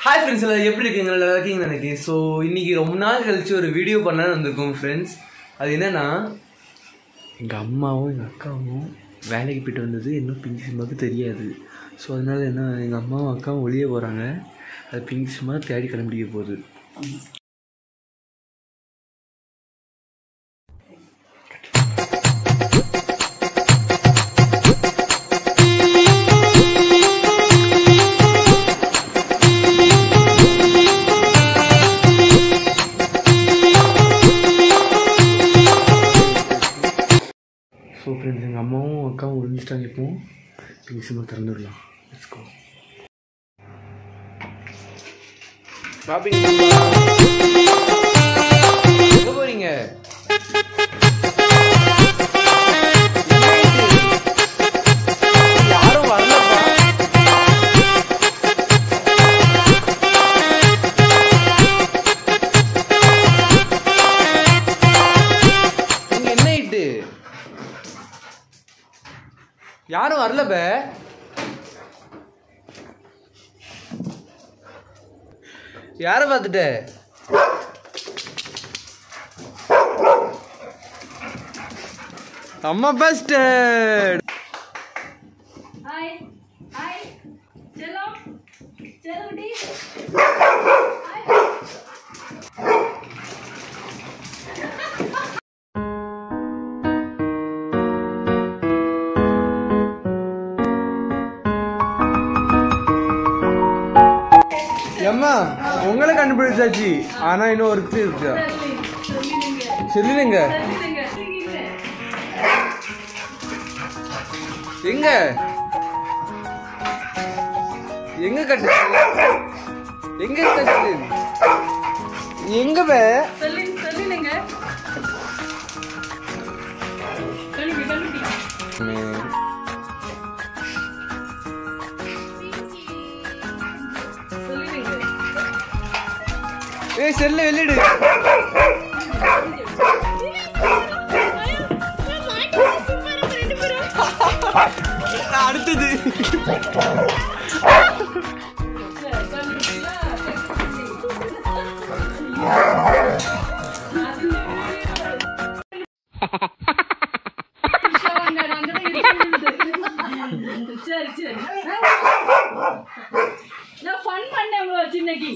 Hi friends, எப்படி இருக்கீங்க? நல்லா இருக்கீங்கன்னு நினைக்கிறேன். ஸோ இன்னைக்கு ரொம்ப நாள் கழிச்சு ஒரு வீடியோ பண்ணலான்னு வந்திருக்கோம் ஃப்ரெண்ட்ஸ். அது என்னன்னா, எங்கள் அம்மாவும் எங்கள் அக்காவும் வேலைக்கு போய்ட்டு வந்தது இன்னும் பிங்க் சிம்மாவுக்கு தெரியாது. ஸோ அதனால என்ன, எங்கள் அம்மாவும் அக்காவும் ஒளிய போகிறாங்க. அது பிங்க் சிம்மா தேடி கண்டுபிடிக்க போகுது. ஸோ ஃப்ரெண்ட்ஸ், எங்கள் அம்மாவும் அக்காவும் ஒழிஞ்சிட்டாங்க. இப்போ பிங்க் சிம்மா திறந்துடலாம். Let's go. எங்கே போகிறீங்க? யாரும் வரலப்பா. இங்கே என்ன ஆயிட்டு? யாரும் வரல பே. யார பார்த்துட்ட? அம்மா பஸ்டட். हाय हाय चलो चलो डी அம்மா உங்களை கண்டுபிடிச்சாச்சு. ஆனா இன்னும் ஒருத்தர் இருக்கா. சொல்லுங்க எங்க எங்க கட்டு எங்க கட்டு எங்க பே சொல்லுங்க கண்டுபிடி ஏய் செல்ல வெளியிடு. அடுத்தது சரி சரி நான் ஃபன் பண்ணேன் சின்னக்கி.